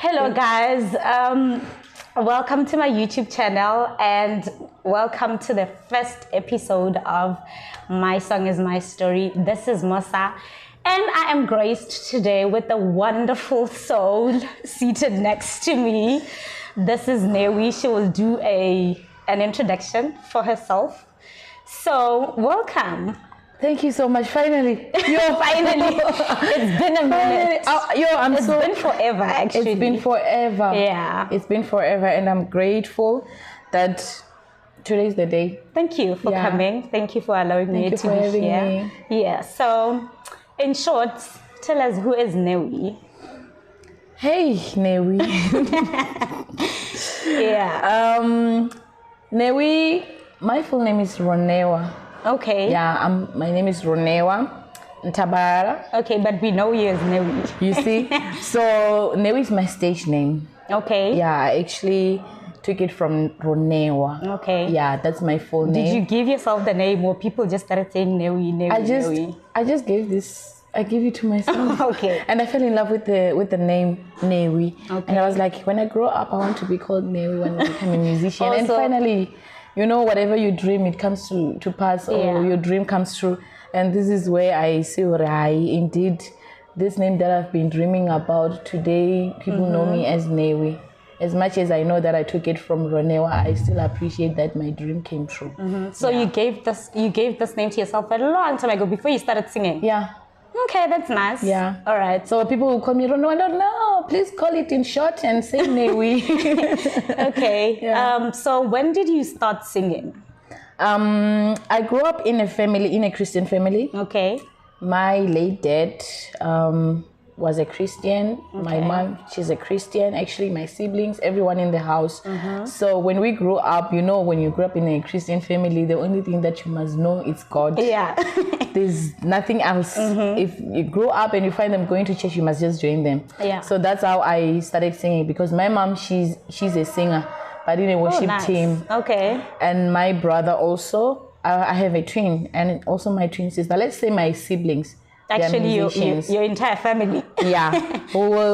Hello guys, welcome to my YouTube channel and welcome to the first episode of My Song is My Story. This is Mosa and I am graced today with a wonderful soul seated next to me. This is Newi. She will do an introduction for herself. So welcome. Thank you so much. Finally. Finally. It's been a minute. It's been forever, actually. It's been forever. Yeah. It's been forever, and I'm grateful that today's the day. Thank you for coming. Thank you for allowing me to be here. Yeah. So, in short, tell us, who is Newi? Hey, Newi. Yeah. Newi, my full name is Ronewa. Okay. Yeah, my name is Newi Nthabalala. Okay, but we know you as Newi. You see? So, Newi is my stage name. Okay. Yeah, I actually took it from Ronewa. Okay. Yeah, that's my full name. Did you give yourself the name or people just started saying Newi, Newi? I just gave it to myself. Okay. And I fell in love with the name Newi. Okay. And I was like, when I grow up, I want to be called Newi when I become a musician. Also, and finally, you know, whatever you dream, it comes to pass, or your dream comes true. And this is where I see indeed, this name that I've been dreaming about today, people know me as Newi. As much as I know that I took it from Ronewa, I still appreciate that my dream came true. So you gave this name to yourself a long time ago before you started singing? Yeah. Okay, that's nice. Yeah. All right. So people will call me Ronewa. No, please call it in short and say Newi. Okay. Yeah. So when did you start singing? I grew up in a Christian family. Okay. My late dad was a Christian. Okay. My mom, she's a Christian. Actually, my siblings, everyone in the house. So when we grew up, you know, when you grew up in a Christian family, the only thing that you must know is God. Yeah. There's nothing else. If you grow up and you find them going to church, you must just join them. Yeah. So that's how I started singing, because my mom, she's a singer, but in a worship team. Okay. And my brother also. I have a twin, and also my twin sister. Let's say my siblings. Actually, your entire family. Yeah.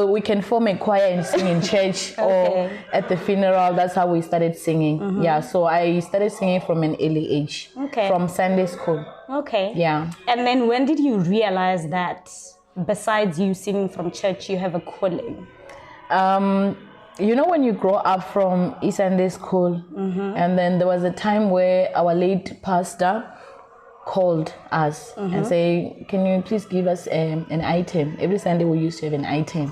We can form a choir and sing in church or at the funeral. That's how we started singing. Yeah. So I started singing from an early age. Okay. From Sunday school. Okay. Yeah. And then when did you realize that besides you singing from church, you have a calling? You know, when you grow up from Sunday school, and then there was a time where our late pastor called us and say, can you please give us an item? Every Sunday we used to have an item.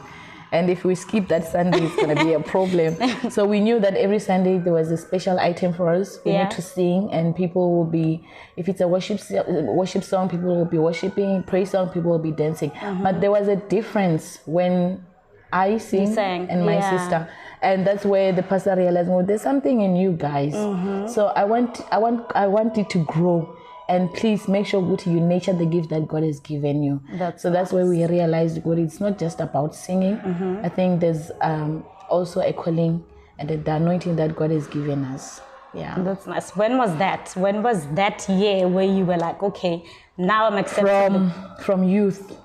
And if we skip that Sunday, it's going to be a problem. So we knew that every Sunday there was a special item for us. We need to sing, and people will be, if it's a worship song, people will be worshiping, praise song, people will be dancing. But there was a difference when I sing and my sister. And that's where the pastor realized, well, there's something in you guys. So I want it to grow. And please make sure you nurture the gift that God has given you. That's where we realized, God, it's not just about singing. I think there's also a calling and the anointing that God has given us. Yeah. That's nice. When was that? When was that year where you were like, okay, now I'm accepting? From youth.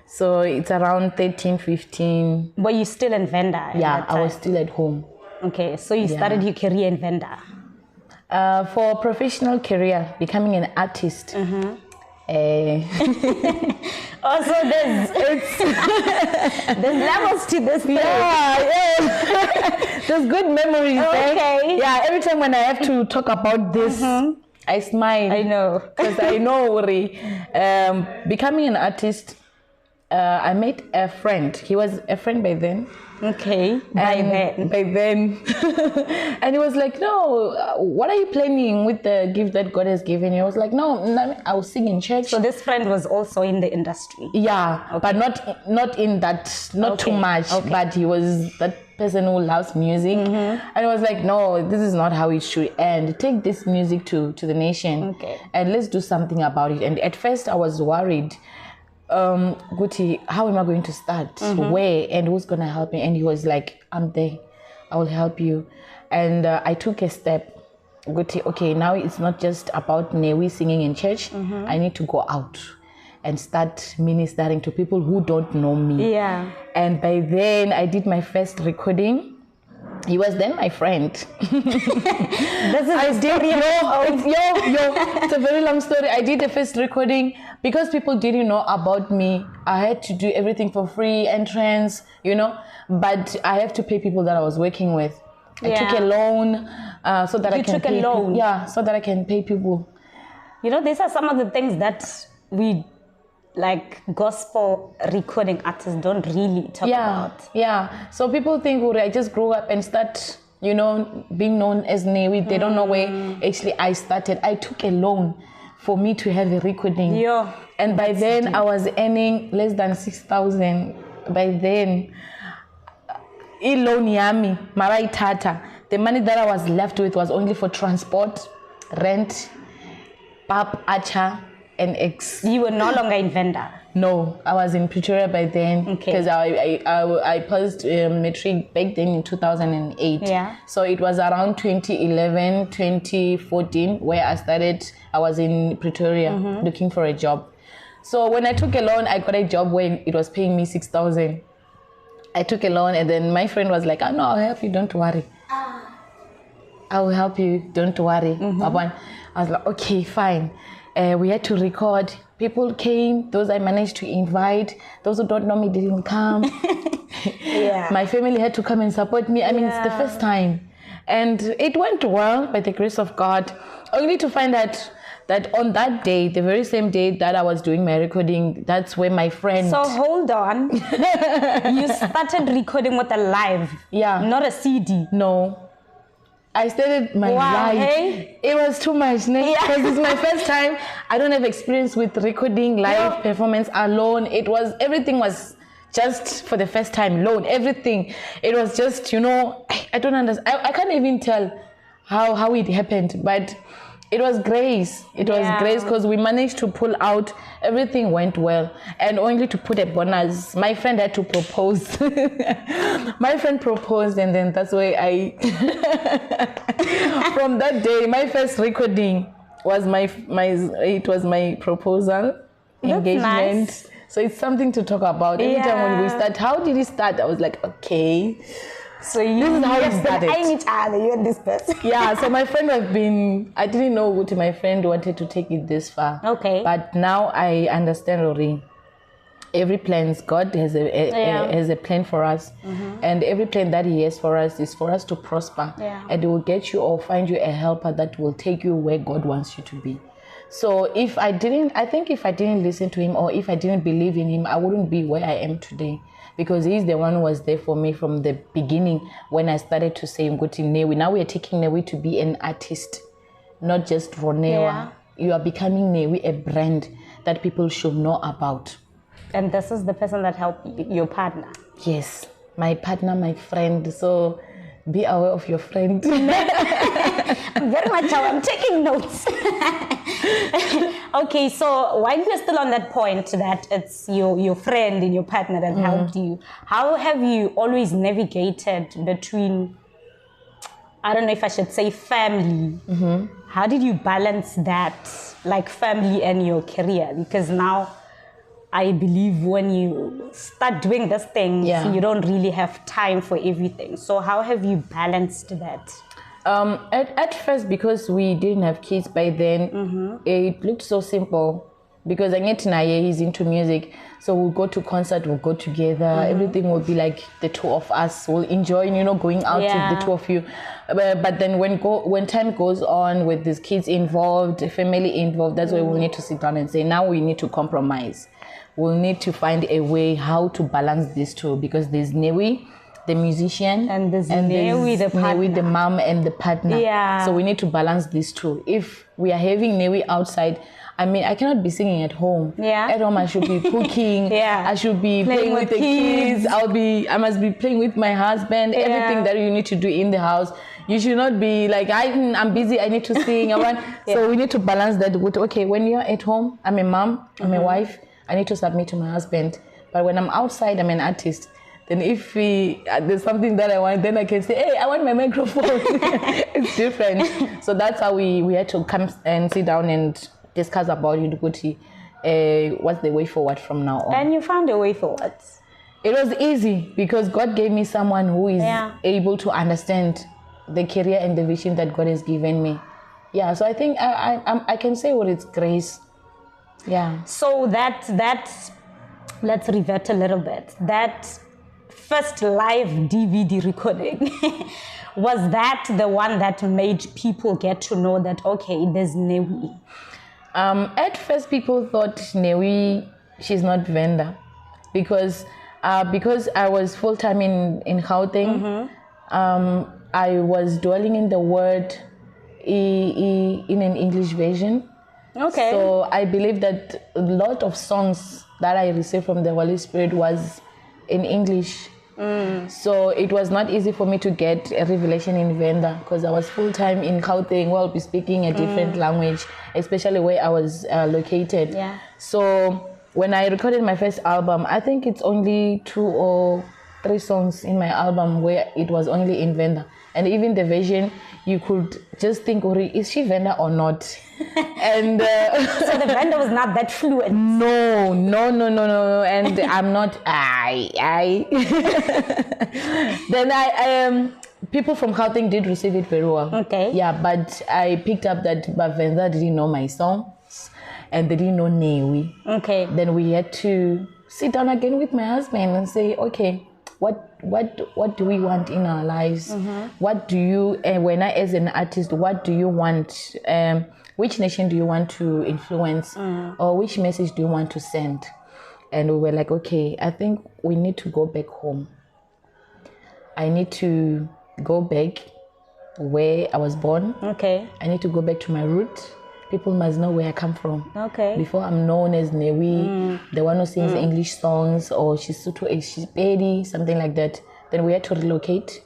So it's around 13, 15. Were you still in Venda? Yeah, I was still at home. Okay, so you started your career in Venda. For professional career, becoming an artist. Also, there's levels to this thing. There's good memories. Okay. Yeah, every time when I have to talk about this, I smile. I know. Because I know, becoming an artist, I met a friend. He was a friend by then. Okay. By then. And he was like, no, what are you planning with the gift that God has given you? I was like, no, I will sing in church. So this friend was also in the industry? Yeah, but not in that, not too much. But he was that person who loves music. And I was like, no, this is not how it should end. Take this music to the nation. And let's do something about it. And at first I was worried. Guti, how am I going to start? Where? And who's going to help me? And he was like, I'm there. I will help you. And I took a step. Guti, okay, now it's not just about Newi singing in church. I need to go out. and start ministering to people who don't know me. Yeah. And by then I did my first recording. He was then my friend. It's a very long story. I did the first recording because people didn't know about me. I had to do everything for free, entrance, but I have to pay people that I was working with. I took a loan so that I can pay people. Yeah, so that I can pay people. These are some of the things that we gospel recording artists don't really talk about. Yeah. So people think, I just grew up and start, being known as Newi. They don't know where actually I started. I took a loan for me to have a recording. Yeah. And by then I was earning less than 6,000. By then, loan yami, marai tata. The money that I was left with was only for transport, rent, pap, acha, and X. You were no longer in Venda? No, I was in Pretoria by then because I passed matric back then in 2008. Yeah. So it was around 2011, 2014 where I started. I was in Pretoria looking for a job. So when I took a loan, I got a job where it was paying me 6,000. I took a loan and then my friend was like, no, I'll help you, don't worry. I will help you, don't worry. I was like, okay, fine. We had to record. People came. Those I managed to invite. Those who don't know me didn't come. My family had to come and support me. I mean, it's the first time. And it went well by the grace of God. Only to find out that on that day, the very same day that I was doing my recording, that's where my friend... So hold on. You started recording with a live? Yeah. Not a CD? No. I started my live. Hey? It was too much, because it's my first time. I don't have experience with recording live performance alone. Everything was just for the first time, alone, everything. It was just, I don't understand. I can't even tell how it happened, but it was grace. It was grace because we managed to pull out. Everything went well. And only to put a bonus, my friend had to propose. My friend proposed, and then that's why from that day, my first recording was my proposal, engagement. Nice. So it's something to talk about. Every time when we start, how did it start? I was like, okay. So this is how you started. You and this person. Yeah, so my friend I didn't know what my friend wanted to take it this far. Okay. But now I understand, Rory. Every plan, God has a plan for us. And every plan that He has for us is for us to prosper. Yeah. And He will get you or find you a helper that will take you where God wants you to be. So if I didn't listen to Him or if I didn't believe in Him, I wouldn't be where I am today. Because He's the one who was there for me from the beginning when I started to say, Newi. Now we are taking Newi to be an artist, not just Ronewa. Yeah. You are becoming Newi, a brand that people should know about. And this is the person that helped your partner? Yes, my partner, my friend. So be aware of your friend. Very much. I'm taking notes. Okay, so while we're still on that point that it's your friend and your partner that helped you, how have you always navigated between, I don't know if I should say family. How did you balance that, like family and your career? Because now I believe when you start doing these things, you don't really have time for everything. So how have you balanced that? At first, because we didn't have kids by then, it looked so simple. Because I get Naye, he's into music, so we'll go to concert, we'll go together. Everything will be like the two of us. We'll enjoy, going out with the two of you. But then when time goes on with these kids involved, family involved, that's where we need to sit down and say, now we need to compromise. We'll need to find a way how to balance these two, because there's Newi, the musician, and there's Newi, the partner. Newi, the mom and the partner. Yeah. So we need to balance these two. If we are having Newi outside, I mean, I cannot be singing at home. Yeah. At home, I should be cooking. I should be playing with the kids. I must be playing with my husband. Everything that you need to do in the house. You should not be like, I'm busy, I need to sing. So we need to balance that with, okay, when you're at home, I'm a mom, I'm a wife, I need to submit to my husband. But when I'm outside, I'm an artist. Then if there's something that I want, then I can say, hey, I want my microphone. It's different. So that's how we had to come and sit down and discuss about it. what's the way forward from now on. And you found a way forward. It was easy because God gave me someone who is Yeah. able to understand the career and the vision that God has given me. Yeah, so I think I can say what it's grace. Yeah. So that let's revert a little bit. That first live DVD recording, was that the one that made people get to know that, okay, there's Newi? At first, people thought Newi, she's not Venda, because I was full time in Gauteng. I was dwelling in the Word in an English version. Okay. So I believe that a lot of songs that I received from the Holy Spirit was in English. So it was not easy for me to get a revelation in Venda because I was full-time in Gauteng where I'll be speaking a different language, especially where I was located. Yeah. So when I recorded my first album, I think it's only 2 or 3 songs in my album where it was only in Venda. And even the version, you could just think, is she Venda or not? And So the Venda was not that fluent. No. And I'm not. Then people from Gauteng did receive it very well. Okay. Yeah, but I picked up that Venda didn't know my songs, and they didn't know Newi. Okay. Then we had to sit down again with my husband and say, okay, what do we want in our lives? What do you, when I as an artist, what do you want? Which nation do you want to influence, or which message do you want to send? And we were like, okay, I think we need to go back home. I need to go back where I was born. Okay. I need to go back to my roots. People must know where I come from. Okay. Before I'm known as Newi, the one who sings English songs, or she's Pedi, something like that. Then we had to relocate.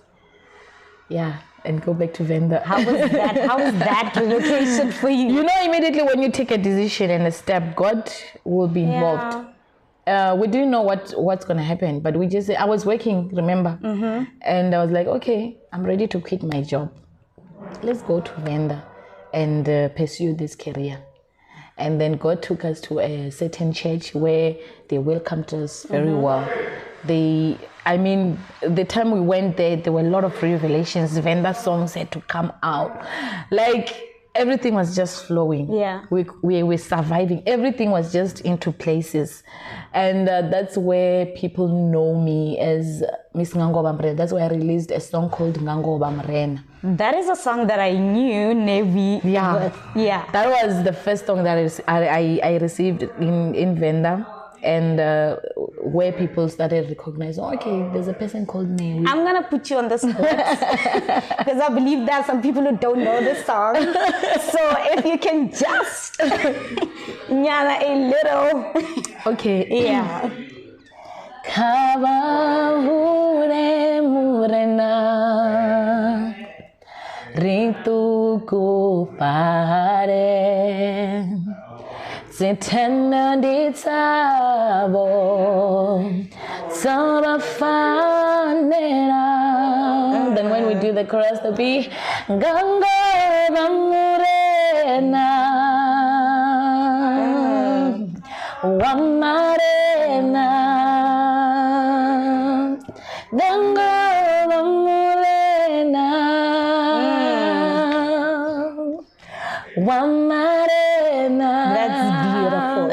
Yeah, and go back to Venda. How was that? How was that relocation for you? You know, immediately when you take a decision and a step, God will be involved. We didn't know what's going to happen, but we just, I was working, remember? And I was like, okay, I'm ready to quit my job. Let's go to Venda and pursue this career. And then God took us to a certain church where they welcomed us very well. The time we went there were a lot of revelations. Venda songs had to come out. Like, everything was just flowing. Yeah. We were surviving. Everything was just into places. And that's where people know me as Miss Ngangoba Mrena. That's why I released a song called Ngangoba Mrena. That is a song that I knew Newi with. Yeah. That was the first song that I received in Venda. And where people started recognizing, okay, there's a person called Maywe. I'm going to put you on the spot because I believe there are some people who don't know this song. So if you can just nyana a little. Okay. Yeah. Kaba hure murena rintu ko pare Zitena di tabo Sarafanera. Then when we do the chorus, the be Ganga Bamurena Wamarena Ganga Bamurena Wamarena.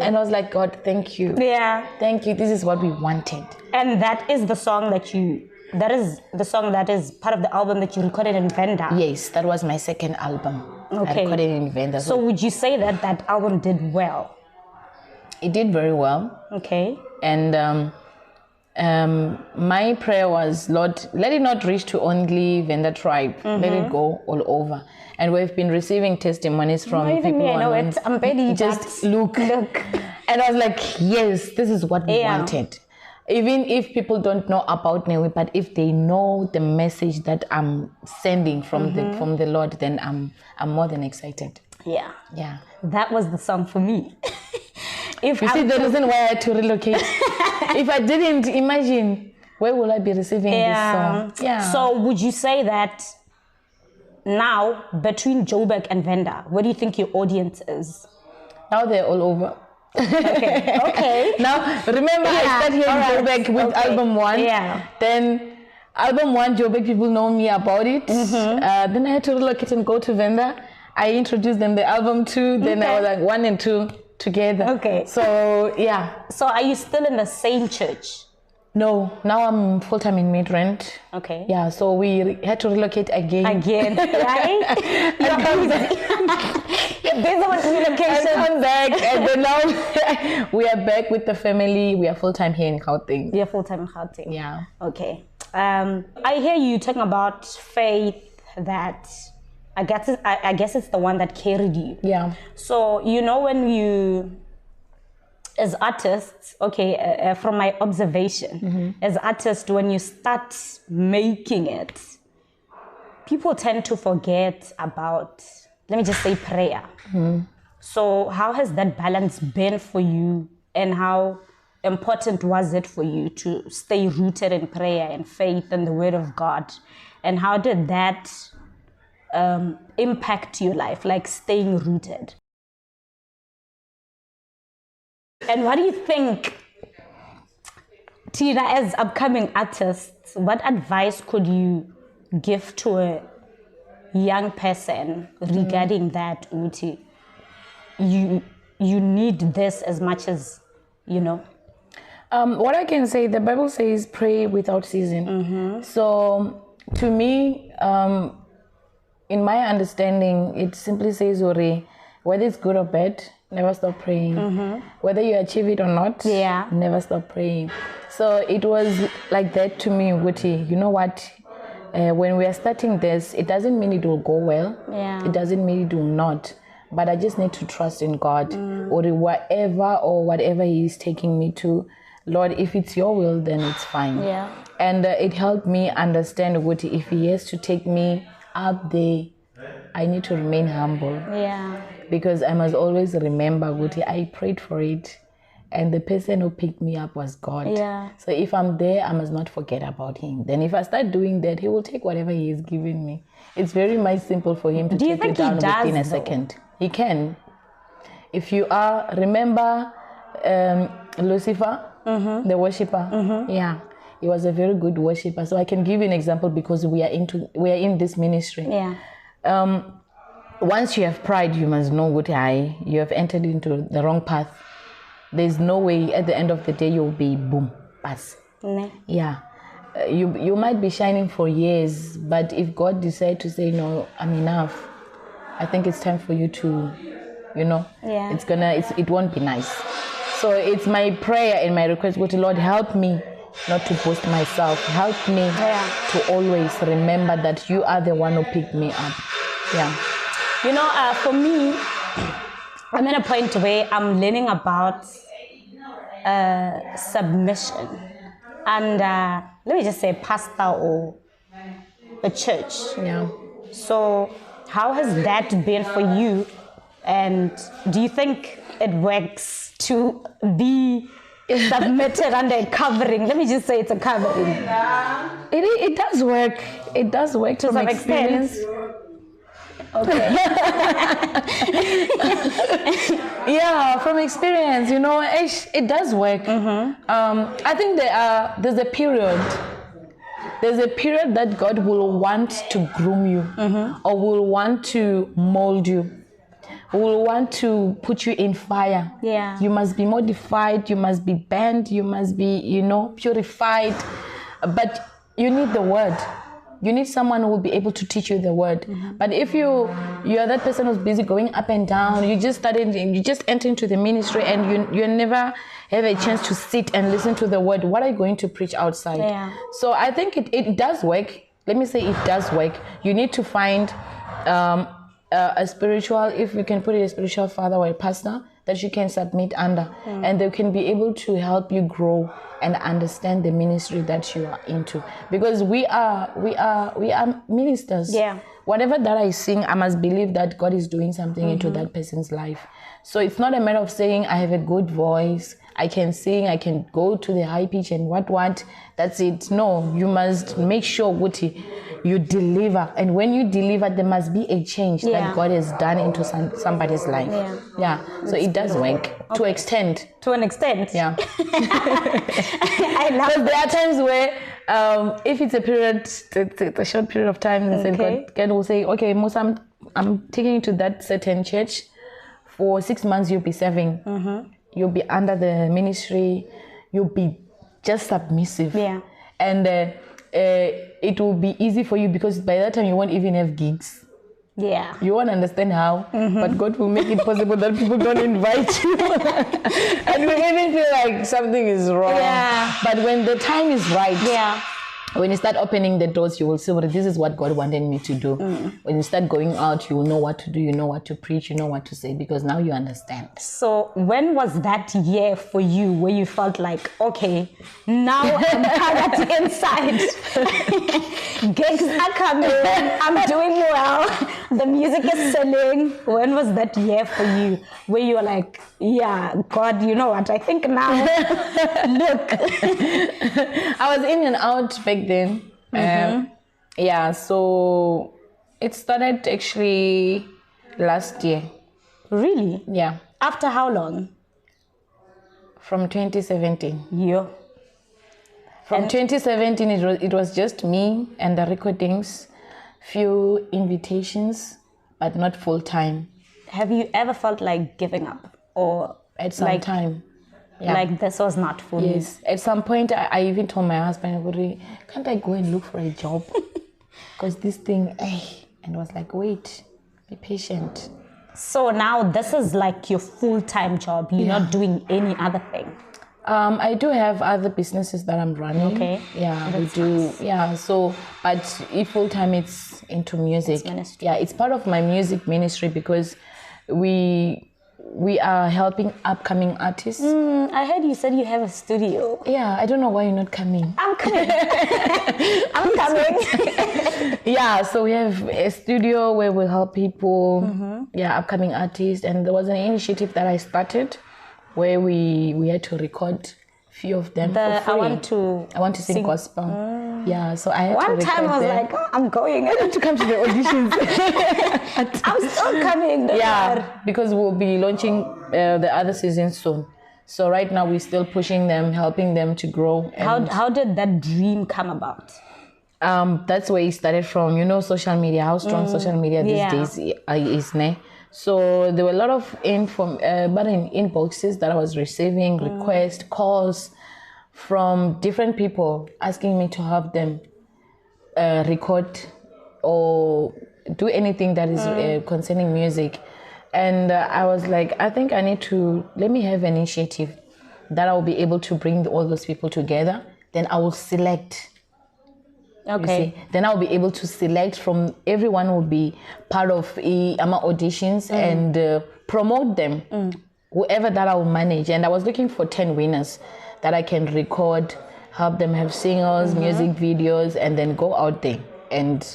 And I was like, God, thank you. Yeah. Thank you. This is what we wanted. And that is the song that is part of the album that you recorded in Venda. Yes, that was my second album. Okay. I recorded in Venda. So would you say that album did well? It did very well. Okay. And my prayer was, Lord, let it not reach to only Venda tribe. Let it go all over. And we've been receiving testimonies from people. Me, I know it. I'm ready. Just look. And I was like, yes, this is what we wanted. Even if people don't know about Newi, but if they know the message that I'm sending from the Lord, then I'm more than excited. Yeah. Yeah. That was the song for me. You see the reason why I had to relocate. If I didn't, imagine where will I be receiving this song? Yeah. So would you say that now between Joburg and Venda, where do you think your audience is? Now they're all over. Okay. Now, remember, I started here in Joburg with album 1. Yeah. Then, album 1, Joburg people know me about it. Then I had to relocate and go to Venda. I introduced them the album 2. Then I was like 1 and 2 together. Okay. So, yeah. So, are you still in the same church? No, now I'm full-time in Midrand. Okay. Yeah, so we had to relocate again. Right? You're busy. You're busy with relocation. And come back, and then now we are back with the family. We are full-time here in Gauteng. You're full-time in Gauteng. Yeah. Okay. I hear you talking about faith that I guess it's the one that carried you. Yeah. So, when you, as artists, from my observation, as artists, when you start making it, people tend to forget about, let me just say, prayer. So how has that balance been for you, and how important was it for you to stay rooted in prayer and faith and the word of God? And how did that impact your life, like staying rooted? And what do you think, Tina, as upcoming artists, what advice could you give to a young person regarding that, Uti? You need this as much as, What I can say, the Bible says pray without ceasing. So to me, in my understanding, it simply says, whether it's good or bad, never stop praying. Whether you achieve it or not, never stop praying. So it was like that to me, Wuti. You know what? When we are starting this, it doesn't mean it will go well. It doesn't mean it will not. But I just need to trust in God, or whatever He is taking me to. Lord, if it's your will, then it's fine. And it helped me understand, Wuti, if He has to take me up there, I need to remain humble. Because I must always remember, Wuti, I prayed for it, and the person who picked me up was God. So if I'm there, I must not forget about Him. Then if I start doing that, He will take whatever He has given me. It's very much simple for Him to take you down within a second. He can. If you are, remember Lucifer, the worshipper? He was a very good worshipper. So I can give you an example, because we are in this ministry. Once you have pride, you must know what you have entered into the wrong path. There's no way at the end of the day you'll be boom, pass. You might be shining for years, but if God decides to say, no, I'm enough, I think it's time for you to, it won't be nice. So it's my prayer and my request, Lord, help me not to boast myself. Help me to always remember that you are the one who picked me up. For me, I'm at a point where I'm learning about submission. And let me just say pastor or a church. So how has that been for you? And do you think it works to be submitted under a covering? Let me just say it's a covering. It does work. It does work to some experience. From experience, it does work. I think there's a period. There's a period that God will want to groom you, or will want to mold you, will want to put you in fire. You must be modified, you must be bent, you must be, purified. But you need the word. You need someone who will be able to teach you the word. But if you're that person who's busy going up and down, you just enter into the ministry and you never have a chance to sit and listen to the word, what are you going to preach outside? So I think it does work. Let me say it does work. You need to find a spiritual, if you can put it, a spiritual father or a pastor that you can submit under, and they can be able to help you grow and understand the ministry that you are into, because we are ministers. Whatever that I sing, I must believe that God is doing something into that person's life. So it's not a matter of saying I have a good voice, I can sing, I can go to the high pitch and what. That's it. No, you must make sure Guti, you deliver. And when you deliver, there must be a change that God has done into somebody's life. Yeah. So it does work to extent. To an extent. Yeah. I love it. There are times where if it's a period, a short period of time, God will say, okay, Mosa, I'm taking you to that certain church. For 6 months, you'll be serving. You'll be under the ministry. You'll be just submissive. Yeah. And it will be easy for you because by that time, you won't even have gigs. Yeah. You won't understand how, but God will make it possible that people don't invite you. And you even feel like something is wrong. Yeah. But when the time is right, when you start opening the doors, you will see, well, this is what God wanted me to do. When you start going out, you will know what to do, you know what to preach, you know what to say, because now you understand. So when was that year for you where you felt like, okay, now I'm covered inside. Gigs are coming, I'm doing well, the music is selling. When was that year for you where you were like, yeah, God, you know what, I think now, look. I was in and out back then. So it started actually last year. Really? Yeah. After how long? From 2017. Yeah. From 2017, it was just me and the recordings, few invitations, but not full time. Have you ever felt like giving up, or at some time? Yeah. Like this was not for me? Yes. At some point, I even told my husband, can't I go and look for a job? Because this thing, and I was like, wait, be patient. So now this is like your full-time job. You're not doing any other thing. I do have other businesses that I'm running. Okay. Yeah, that's we do. nice. Yeah, so, but if full-time, it's into music. It's ministry. Yeah, it's part of my music ministry because we are helping upcoming artists. I heard you said you have a studio. Yeah, I don't know why you're not coming. I'm coming. I'm coming. Yeah, so we have a studio where we help people, upcoming artists. And there was an initiative that I started where we had to record a few of them for free. I want to sing gospel. Yeah, so I had to record them. One time I was like, I'm going. I have to come to the auditions. I'm still coming. Yeah, because we'll be launching the other season soon. So right now we're still pushing them, helping them to grow. And how did that dream come about? That's where it started from, social media, how strong social media these days is. So there were a lot of inboxes that I was receiving, requests, calls from different people asking me to help them record or do anything that is concerning music. And I was like, I think I need to, let me have an initiative that I will be able to bring all those people together. Then I will select. Okay. Then I'll be able to select from everyone will be part of AMA auditions and promote them, whoever that I will manage. And I was looking for 10 winners that I can record, help them have singles, music videos, and then go out there and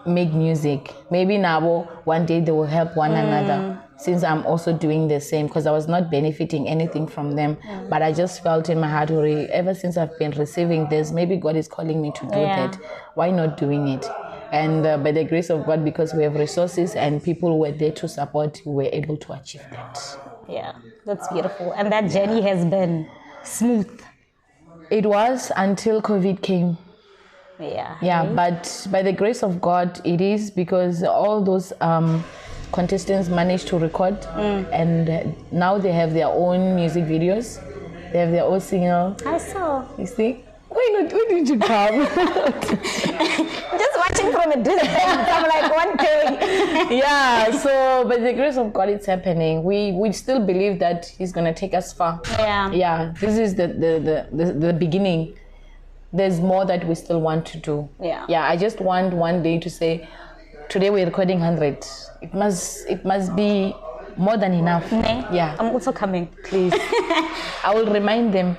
make music. Maybe now one day they will help one another, since I'm also doing the same, because I was not benefiting anything from them. But I just felt in my heart, ever since I've been receiving this, maybe God is calling me to do that. Why not doing it? And by the grace of God, because we have resources and people who were there to support, we were able to achieve that. Yeah, that's beautiful. And that journey has been smooth. It was until COVID came. Yeah, but by the grace of God, it is, because all those contestants managed to record, and now they have their own music videos. They have their own single. I saw. You see? Why didn't you come? Just watching from a distance. I'm like, one day. Yeah, so by the grace of God, it's happening. We still believe that He's going to take us far. Yeah, this is the beginning. There's more that we still want to do. Yeah, I just want one day to say, today we're recording 100. It must be more than enough. Yeah. I'm also coming. Please. I will remind them.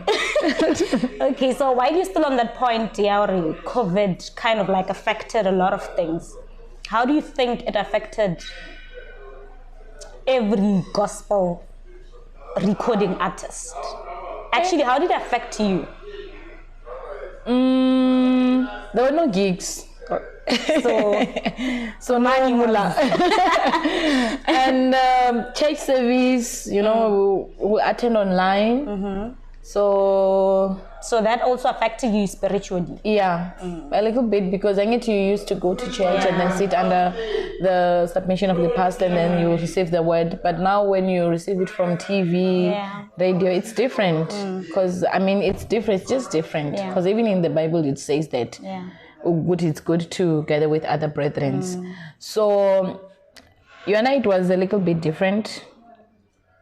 Okay, so while you're still on that point, COVID kind of like affected a lot of things. How do you think it affected every gospel recording artist? Actually, how did it affect you? There were no gigs. So no mula. And church service, we attend online. So that also affected you spiritually? Yeah, a little bit, because I get you used to go to church and then sit under the submission of the pastor and then you receive the word. But now when you receive it from TV, radio, it's different. Because, it's different. It's just different. Because even in the Bible, it says that it's good to gather with other brethren. So, you and I, it was a little bit different.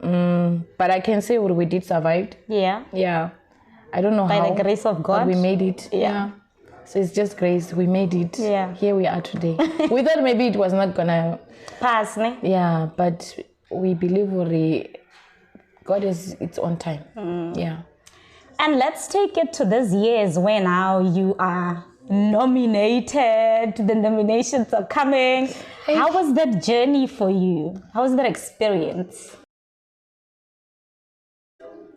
But I can say we did survive. Yeah. I don't know how. By the grace of God. But we made it. Yeah. So it's just grace. We made it. Yeah. Here we are today. We thought maybe it was not gonna pass, ne? Yeah, but we believe God is its own time. Yeah. And let's take it to this years where now you are nominated. The nominations are coming. How was that journey for you? How was that experience?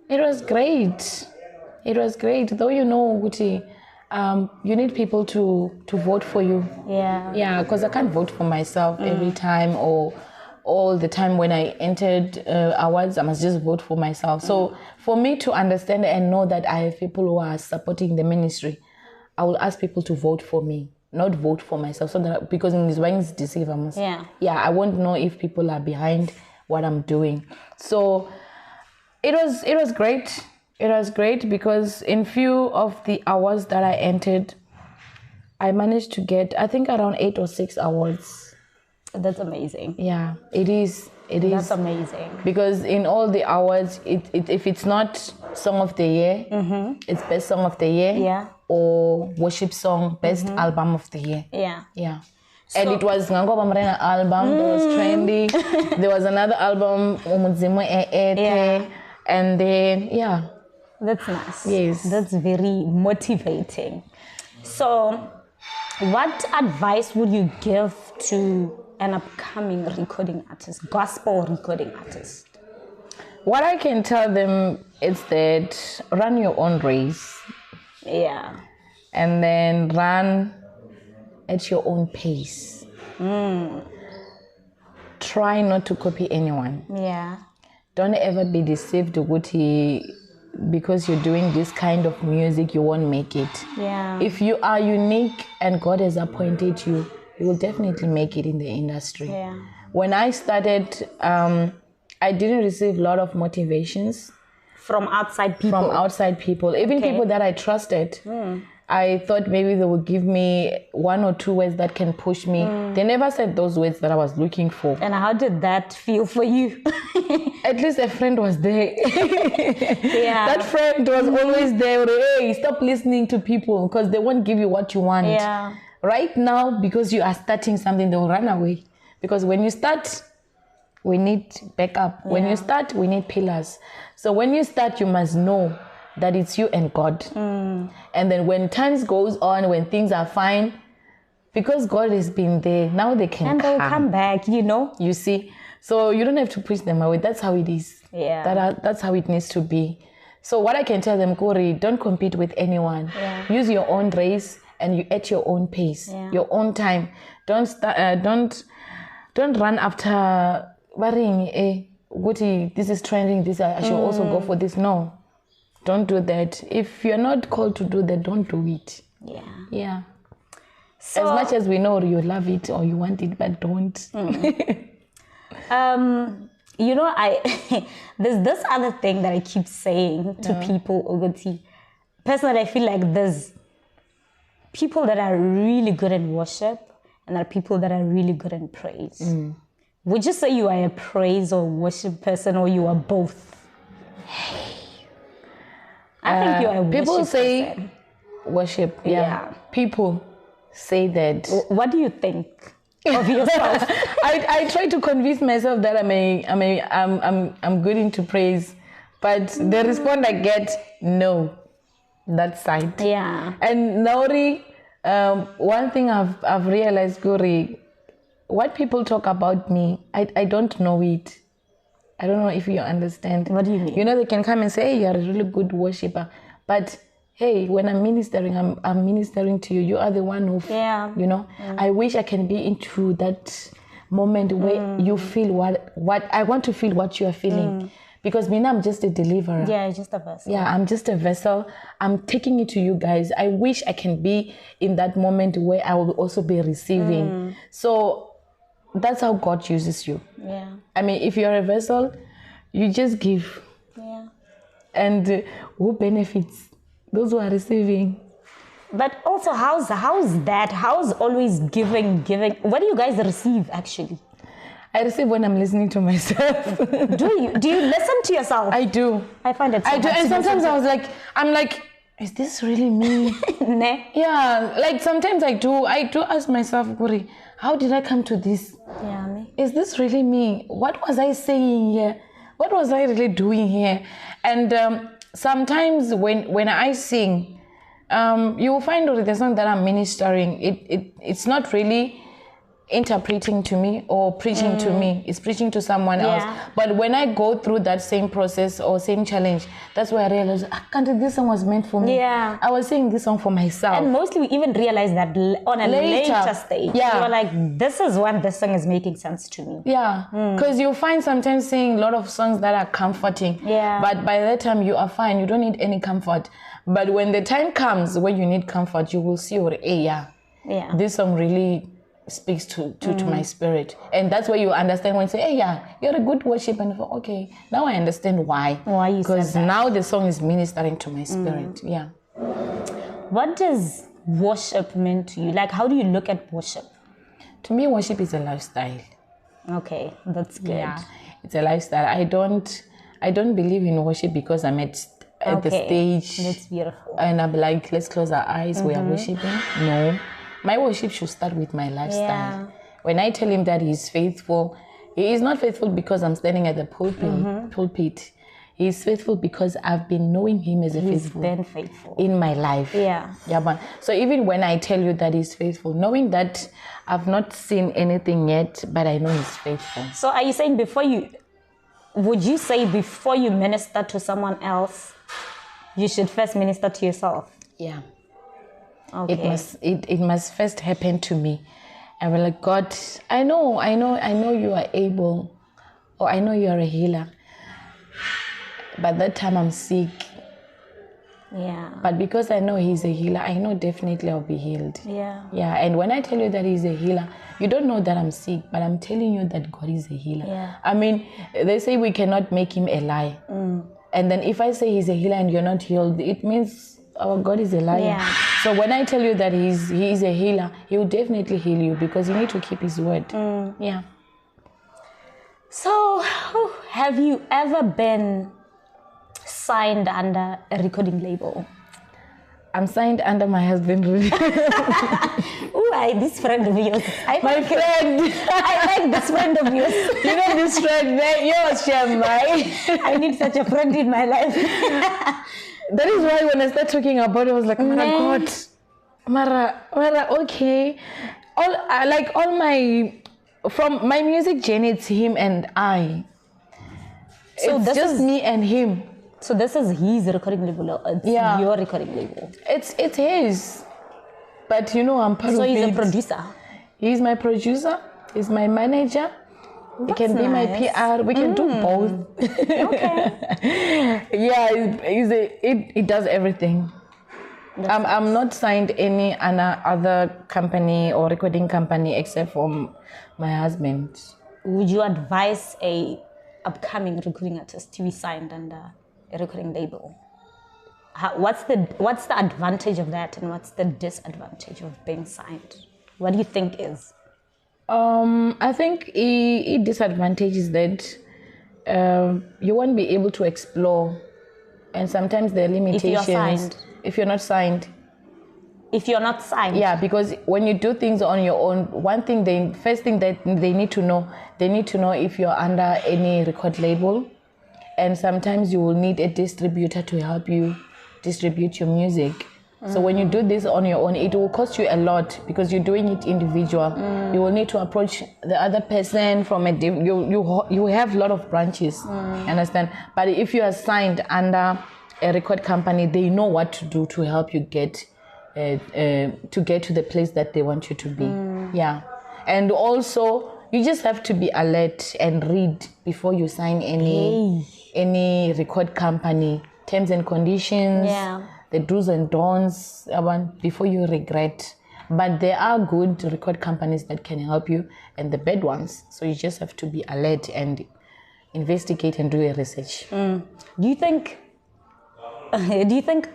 It was great. Though Guti, you need people to vote for you. Yeah, because I can't vote for myself every time or all the time. When I entered awards, I must just vote for myself. So for me to understand and know that I have people who are supporting the ministry, I will ask people to vote for me, not vote for myself. So that, because in this way it's deceivers. I won't know if people are behind what I'm doing. So it was great. It was great because in few of the awards that I entered, I managed to get, I think, around 8 or 6 awards. That's amazing. Yeah, it is. That's amazing. Because in all the awards, if it's not Song of the Year, it's Best Song of the Year, or Worship Song, Best Album of the Year. Yeah. And it was Ngango Bamrena album that was trendy. There was another album, Umudzimo and then, That's nice. Yes. That's very motivating. So, what advice would you give to an upcoming recording artist, gospel recording artist? What I can tell them is that run your own race. Yeah. And then run at your own pace. Try not to copy anyone. Yeah. Don't ever be deceived, Guti, because you're doing this kind of music, you won't make it. Yeah. If you are unique and God has appointed you, you will definitely make it in the industry. Yeah. When I started, I didn't receive a lot of motivations. From outside people? Even people that I trusted. I thought maybe they would give me 1 or 2 words that can push me. They never said those words that I was looking for. And how did that feel for you? At least a friend was there. That friend was always there. Hey, stop listening to people because they won't give you what you want. Yeah. Right now, because you are starting something, they will run away. Because when you start, we need backup. When you start, we need pillars. So when you start, you must know that it's you and God. And then when times goes on, when things are fine, because God has been there, now they can and come. And they'll come back, You see? So you don't have to push them away. That's how it is. Yeah. That's how it needs to be. So what I can tell them, Kori, don't compete with anyone. Use your own race and you at your own pace, your own time. Don't run after worrying, Guti, this is trending, I should also go for this. No. Don't do that. If you're not called to do that, don't do it. Yeah. So, as much as we know you love it or you want it, but don't. There's this other thing that I keep saying to people, Ogoti. Personally, I feel like there's people that are really good in worship and there are people that are really good in praise. Would you say you are a praise or worship person or you are both? I think you are a worship people say person. Worship, People say that. What do you think of yourself? I try to convince myself that I'm good into praise, but the response I get, no, that side. Yeah. And Nauri, one thing I've realized, Guri, what people talk about me, I don't know it. I don't know if you understand. What do you mean? You know, they can come and say, hey, you're a really good worshiper. But hey, when I'm ministering, I'm ministering to you. You are the one who, you know, I wish I can be into that moment where you feel what I want to feel what you are feeling. Because me, I'm just a deliverer. Yeah, just a vessel. Yeah, I'm just a vessel. I'm taking it to you guys. I wish I can be in that moment where I will also be receiving. So that's how God uses you. Yeah. I mean, if you're a vessel, you just give. Yeah. And who benefits? Those who are receiving. But also, how's that? How's always giving? What do you guys receive actually? I receive when I'm listening to myself. Do you listen to yourself? I do. I find it so I do. hard And to sometimes listen to. I'm like, is this really me? Nah. Yeah, like sometimes I do ask myself, Guri, how did I come to this? Yeah, me. Is this really me? What was I saying here? What was I really doing here? And sometimes when I sing, you will find that the song that I'm ministering, it's not really interpreting to me or preaching to me. It's preaching to someone else. But when I go through that same process or same challenge, that's where I realize, this song was meant for me. Yeah. I was singing this song for myself. And mostly we even realize that on a later stage. Yeah. You're like, this is when this song is making sense to me. Yeah. Because you find sometimes singing a lot of songs that are comforting. Yeah. But by that time you are fine. You don't need any comfort. But when the time comes when you need comfort, you will see, this song really speaks to my spirit. And that's where you understand when you say, you're a good worshiper. And okay, now I understand why. Why you said that. Because now the song is ministering to my spirit. Yeah. What does worship mean to you? Like, how do you look at worship? To me, worship is a lifestyle. Okay, that's good. Yeah, it's a lifestyle. I don't believe in worship because I'm at the stage. That's beautiful. And I'm like, let's close our eyes. We are worshiping. No. My worship should start with my lifestyle. Yeah. When I tell him that he's faithful, he is not faithful because I'm standing at the pulpit. He is faithful because I've been knowing him as He's been faithful in my life. Yeah. But so even when I tell you that he's faithful, knowing that I've not seen anything yet, but I know he's faithful. So are you saying would you say before you minister to someone else, you should first minister to yourself? Yeah. Okay. It must first happen to me. And we're like, God, I know you are able, or I know you are a healer. But that time I'm sick. Yeah. But because I know he's a healer, I know definitely I'll be healed. Yeah. Yeah. And when I tell you that he's a healer, you don't know that I'm sick, but I'm telling you that God is a healer. Yeah. I mean, they say we cannot make him a lie. And then if I say he's a healer and you're not healed, it means our God is a liar. Yeah. So when I tell you that he is a healer, he will definitely heal you because you need to keep his word. Yeah. So have you ever been signed under a recording label? I'm signed under my husband. This friend of yours. My friend. I like this friend of yours. You know this friend, yours, Shamai. I need such a friend in my life. That is why when I start talking about it, I was like, Mara, okay. From my music journey, it's him and I. So it's just me and him. So this is his recording label, or it's your recording label? It's his. But I'm part of it. So he's a producer? He's my producer. He's my manager. He can be my PR. We can do both. Okay. It does everything. I'm not signed any other company or recording company except for my husband. Would you advise a upcoming recording artist to be signed under a recording label? What's the advantage of that, and what's the disadvantage of being signed? What do you think is? I think a disadvantage is that you won't be able to explore, and sometimes there are limitations if you're not signed. If you're not signed? Yeah, because when you do things on your own, first thing that they need to know if you're under any record label, and sometimes you will need a distributor to help you distribute your music. So when you do this on your own, it will cost you a lot because you're doing it individual. You will need to approach the other person from a you have a lot of branches, understand? But if you are signed under a record company, they know what to do to help you get to the place that they want you to be. Yeah. And also you just have to be alert and read before you sign any record company terms and conditions, the do's and don'ts, before you regret. But there are good record companies that can help you and the bad ones. So you just have to be alert and investigate and do a research. Do you think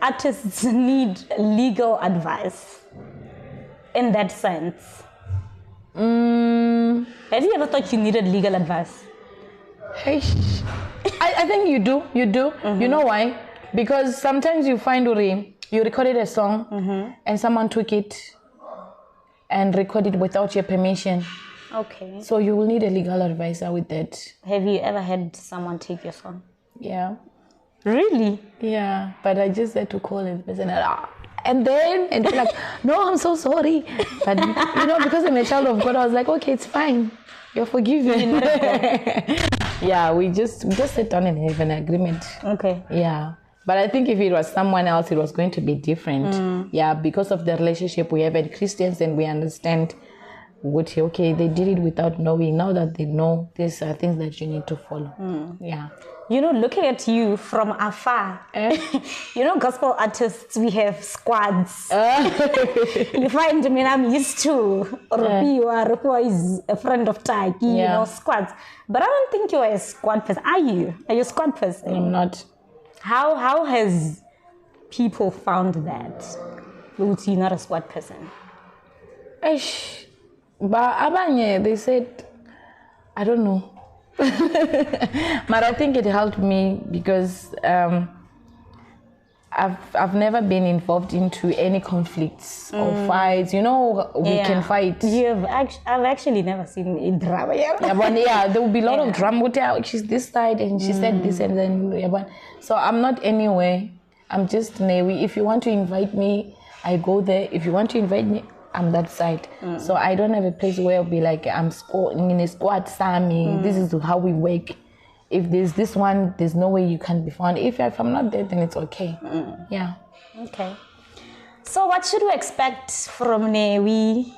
artists need legal advice in that sense? Have you ever thought you needed legal advice? Hey, I think you do. You know why? Because sometimes you find you recorded a song and someone took it and recorded it without your permission. Okay. So you will need a legal advisor with that. Have you ever had someone take your song? Yeah. Really? Yeah. But I just had to call the person and they're like, no, I'm so sorry. But because I'm a child of God, I was like, okay, it's fine. You're forgiven. Yeah, we just sit down and have an agreement. Okay. Yeah. But I think if it was someone else, it was going to be different. Yeah, because of the relationship we have as Christians, and we understand okay, they did it without knowing. Now that they know, these are things that you need to follow. Yeah. Looking at you from afar, gospel artists, we have squads. You find, I'm used to Rupiwa is a friend of Taki, squads. But I don't think you're a squad person. Are you? Are you a squad person? I'm not. How has people found that you're not a squad person? But Abanye, they said, I don't know. But I think it helped me because I've never been involved into any conflicts or fights. We can fight. I've actually never seen a drama. There will be a lot of drama. She's this side and she said this and then. So I'm not anywhere. I'm just Newi. If you want to invite me, I go there. If you want to invite me, I'm that side. So I don't have a place where I'll be like, I'm in a squad, Sammy. This is how we work. If there's this one, there's no way you can be found. If I'm not there, then it's okay. Yeah. Okay. So what should we expect from Newi?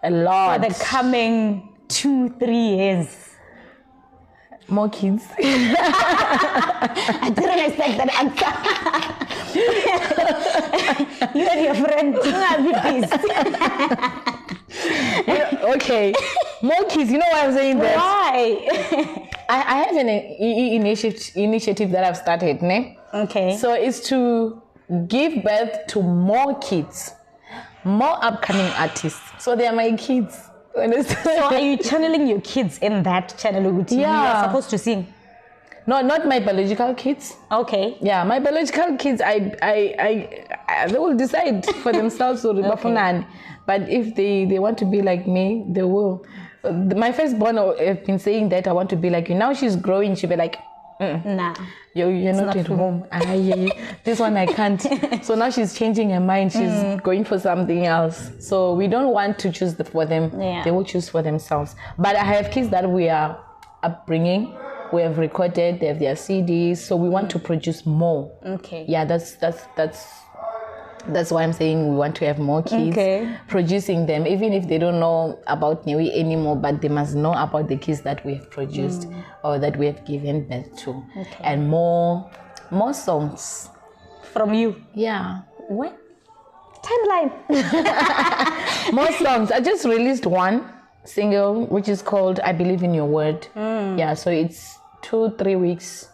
A lot. For the coming 2-3 years? More kids. I didn't expect that answer. You and your friend, okay. More kids. You know why I'm saying that? Why? I have an initiative that I've started, ne? Okay. So it's to give birth to more kids, more upcoming artists. So they are my kids. So are you channeling your kids in that channel? Yeah. You are supposed to sing? No, not my biological kids. Okay. Yeah, my biological kids, they will decide for themselves. Okay. But if they want to be like me, they will. My firstborn have been saying that I want to be like you. Now she's growing. She'll be like, nah. You're not at home. This one I can't. So now she's changing her mind. She's going for something else. So we don't want to choose for them. Yeah. They will choose for themselves. But I have kids that we are upbringing. We have recorded. They have their CDs. So we want to produce more. Okay. Yeah, that's why I'm saying we want to have more kids producing them, even if they don't know about Newi anymore, but they must know about the kids that we have produced or that we have given birth to. Okay. And more songs. From you? Yeah. What? Timeline. More songs. I just released one single, which is called I Believe in Your Word. Yeah, so it's 2-3 weeks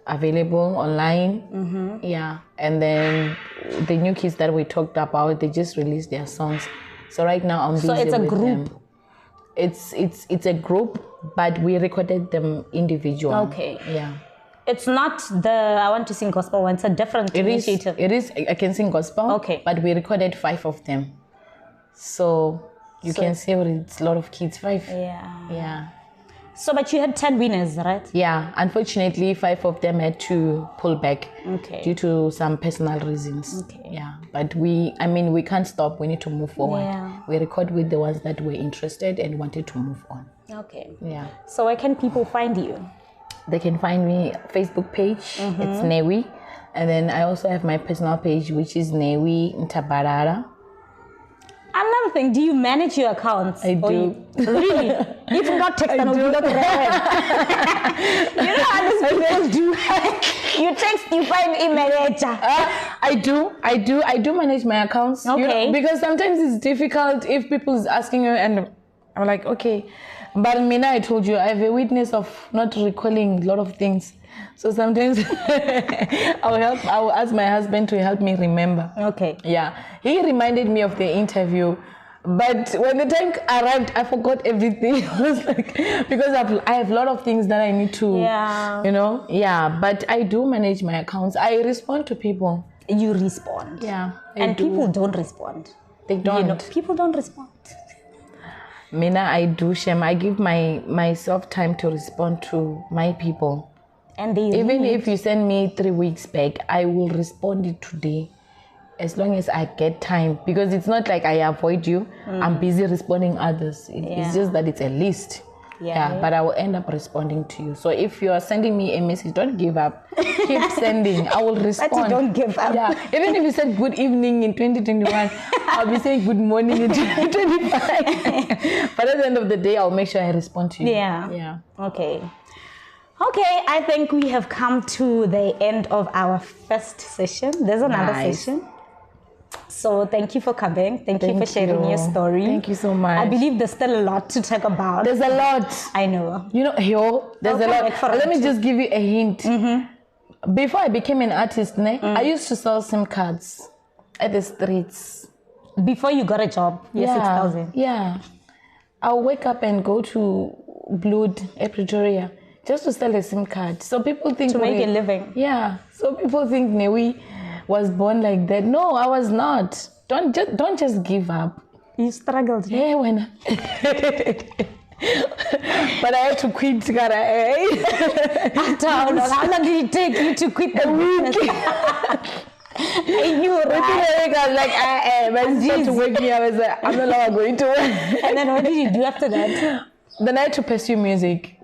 available online. Yeah, and then the new kids that we talked about, they just released their songs. So right now I'm busy with them. So it's a group. It's a group, but we recorded them individually. Okay. Yeah. It's not the I want to sing gospel one. It's a different initiative. It is. I can sing gospel. Okay. But we recorded 5 of them. So you can see it's a lot of kids. 5. Yeah. Yeah. So, but you had 10 winners, right? Yeah, unfortunately, 5 of them had to pull back due to some personal reasons. Okay. Yeah, but we can't stop. We need to move forward. Yeah. We record with the ones that were interested and wanted to move on. Okay. Yeah. So, where can people find you? They can find me Facebook page. It's Newi. And then I also have my personal page, which is Newi Nthabalala. Another thing, do you manage your accounts? I do. Really? If not text, I do. You know how these people do. You text, you find a manager. I do manage my accounts. Okay. You know, because sometimes it's difficult if people is asking you and I'm like, okay. But Mina, I told you, I have a weakness of not recalling a lot of things. So sometimes I will ask my husband to help me remember. Okay. Yeah. He reminded me of the interview. But when the time arrived, I forgot everything. I was like, because I have a lot of things that I need to, you know. Yeah. But I do manage my accounts. I respond to people. You respond. Yeah. And people don't respond. They don't. You know, people don't respond. Mina, I do, Shem. I give myself time to respond to my people. And they even if you send me 3 weeks back, I will respond it today, as long as I get time. Because it's not like I avoid you. I'm busy responding others. It's just that it's a list. Yeah, but I will end up responding to you. So if you are sending me a message, don't give up. Keep sending. I will respond. But you don't give up. Yeah. Even if you said good evening in 2021, I'll be saying good morning in 2025. But at the end of the day, I'll make sure I respond to you. Yeah. Okay, I think we have come to the end of our first session. There's another session. So thank you for coming. Thank you for sharing your story. Thank you so much. I believe there's still a lot to talk about. There's a lot. I know. You know, there's a lot. Let me just give you a hint. Before I became an artist, I used to sell SIM cards at the streets. Before you got a job, 6,000. Yeah. I'll wake up and go to Blood at Pretoria just to sell a SIM card. So people think to make a living. Yeah. So people think Newi was born like that. No, I was not. Don't just give up. You struggled. Yeah, when but I had to quit. How long did it take you to quit the week? You were like, my sister to wake me up. I was like, I'm no longer going to work. And then what did you do after that? Then I had to pursue music.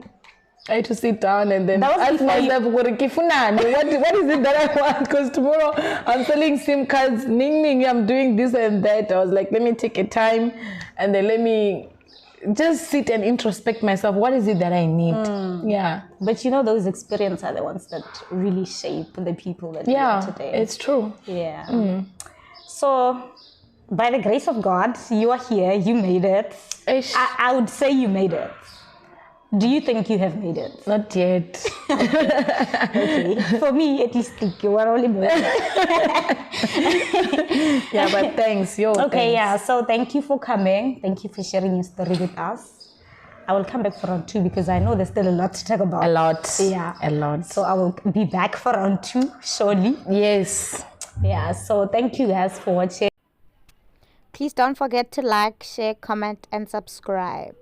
I had to sit down and then ask myself, what is it that I want? Because tomorrow I'm selling SIM cards, I'm doing this and that. I was like, let me take a time and then let me just sit and introspect myself. What is it that I need? Yeah. But you know, those experiences are the ones that really shape the people that we are today. It's true. Yeah. So, by the grace of God, you are here. You made it. I would say you made it. Do you think you have made it? Not yet. Okay. For me, at least you are only born. Yeah, but thanks. Thanks. So thank you for coming. Thank you for sharing your story with us. I will come back for round 2 because I know there's still a lot to talk about. A lot. Yeah. A lot. So I will be back for round 2 shortly. Yes. Yeah. So thank you guys for watching. Please don't forget to like, share, comment, and subscribe.